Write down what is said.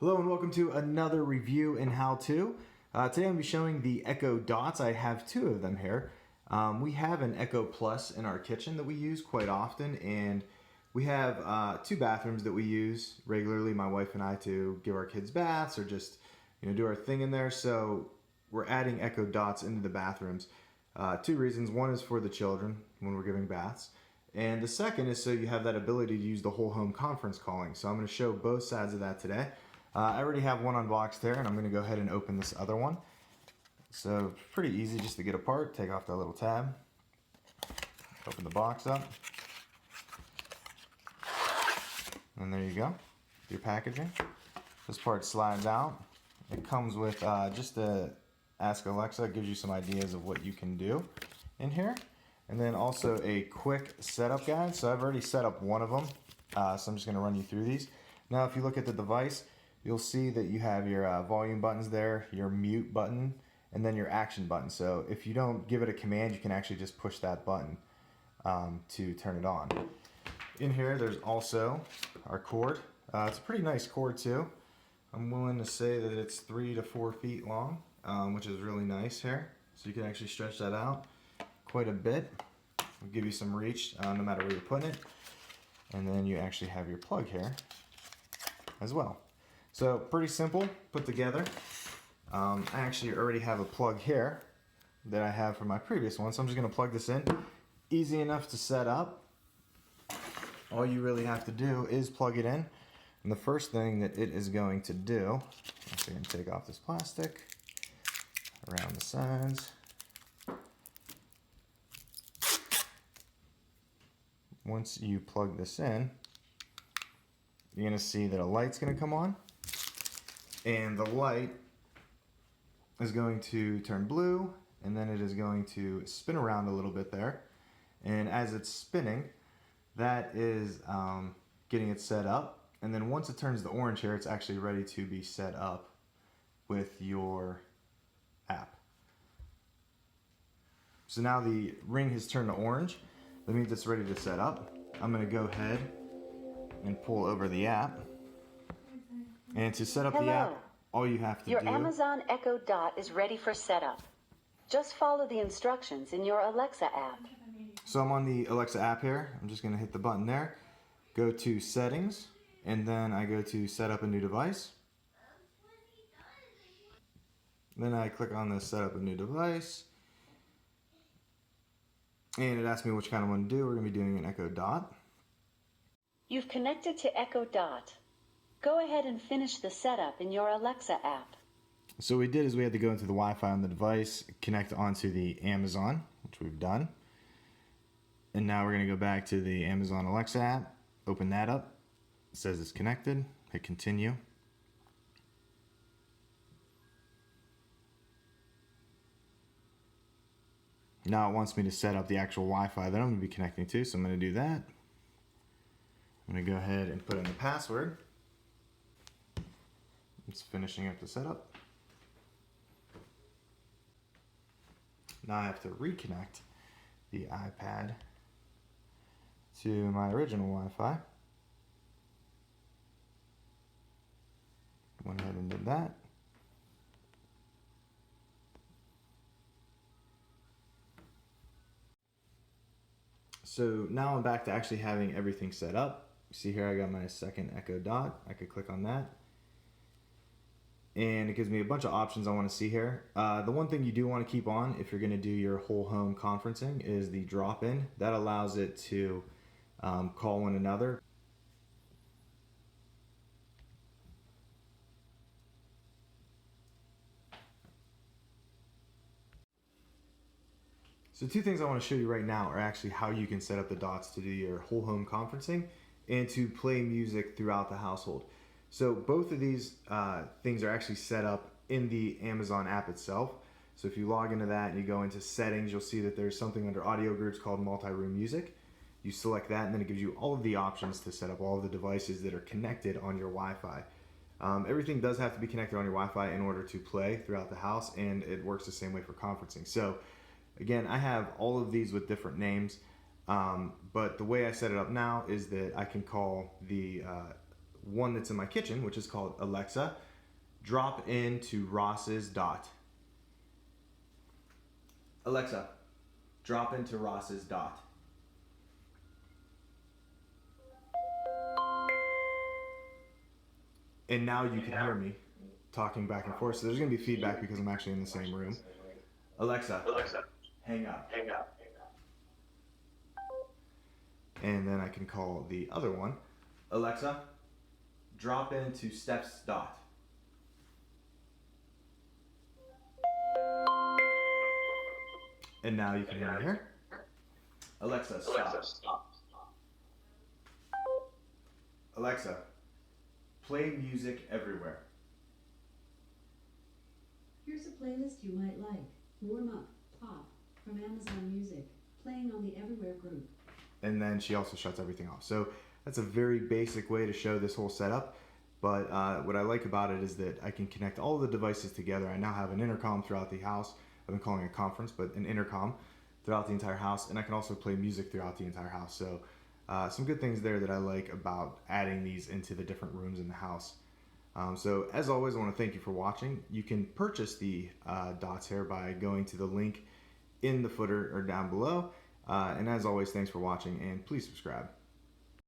Hello and welcome to another review and how-to. Today I'm going to be showing the Echo Dots. I have two of them here. We have an Echo Plus in our kitchen that we use quite often, and we have two bathrooms that we use regularly, my wife and I, to give our kids baths or just do our thing in there. So we're adding Echo Dots into the bathrooms. Two reasons. One is for the children when we're giving baths. And the second is so you have that ability to use the whole home conference calling. So I'm going to show both sides of that today. I already have one unboxed there, and I'm going to go ahead and open this other one. So it's pretty easy just to get apart. Take off that little tab. Open the box up. And there you go. Your packaging. This part slides out. It comes with just a Ask Alexa. It gives you some ideas of what you can do in here. And then also a quick setup guide. So I've already set up one of them. So I'm just going to run you through these. Now if you look at the device, you'll see that you have your volume buttons there, your mute button, and then your action button. So if you don't give it a command, you can actually just push that button to turn it on. In here, there's also our cord. It's a pretty nice cord too. I'm willing to say that it's 3 to 4 feet long, which is really nice here. So you can actually stretch that out quite a bit. It'll give you some reach no matter where you're putting it. And then you actually have your plug here as well. So pretty simple put together. I actually already have a plug here that I have from my previous one, so I'm just going to plug this in. Easy enough to set up. All you really have to do is plug it in, and the first thing that it is going to do, I'm going to take off this plastic around the sides. Once you plug this in, you're going to see that a light's going to come on. And the light is going to turn blue, and then it is going to spin around a little bit there. And as it's spinning, that is getting it set up. And then once it turns the orange here, it's actually ready to be set up with your app. So now the ring has turned to orange. That means it's ready to set up. I'm going to go ahead and pull over the app. And to set up the app, all you have to do... Your Amazon Echo Dot is ready for setup. Just follow the instructions in your Alexa app. So I'm on the Alexa app here. I'm just going to hit the button there. Go to Settings, and then I go to Set Up a New Device. Then I click on the Set Up a New Device. And it asks me which kind I want to do. We're going to be doing an Echo Dot. You've connected to Echo Dot. Go ahead and finish the setup in your Alexa app. So what we did is we had to go into the Wi-Fi on the device, connect onto the Amazon, which we've done. And now we're going to go back to the Amazon Alexa app, open that up. It says it's connected, hit continue. Now it wants me to set up the actual Wi-Fi that I'm going to be connecting to, so I'm going to do that. I'm going to go ahead and put in the password. It's finishing up the setup. Now I have to reconnect the iPad to my original Wi-Fi. Went ahead and did that. So now I'm back to actually having everything set up. See here I got my second Echo Dot. I could click on that. And it gives me a bunch of options I want to see here. The one thing you do want to keep on if you're going to do your whole home conferencing is the drop-in. That allows it to call one another. So two things I want to show you right now are actually how you can set up the dots to do your whole home conferencing and to play music throughout the household. So both of these things are actually set up in the Amazon app itself. So if you log into that and you go into settings, you'll see that there's something under audio groups called multi-room music. You select that and then it gives you all of the options to set up all of the devices that are connected on your Wi-Fi. Everything does have to be connected on your Wi-Fi in order to play throughout the house, and it works the same way for conferencing. So again, I have all of these with different names, but the way I set it up now is that I can call the one that's in my kitchen, which is called Alexa, drop into Ross's dot. Alexa, drop into Ross's dot. And now you can hear me talking back and forth. So there's going to be feedback because I'm actually in the same room. Alexa, hang up. And then I can call the other one. Alexa, drop into Steph's dot. And now you can hear me here. Alexa, stop. Alexa, play music everywhere. Here's a playlist you might like. Warm Up Pop from Amazon Music, playing on the Everywhere group. And then she also shuts everything off. So that's a very basic way to show this whole setup. But what I like about it is that I can connect all of the devices together. I now have an intercom throughout the house. I've been calling it a conference, but an intercom throughout the entire house. And I can also play music throughout the entire house. So some good things there that I like about adding these into the different rooms in the house. So as always, I want to thank you for watching. You can purchase the dots here by going to the link in the footer or down below. And as always, thanks for watching, and please subscribe.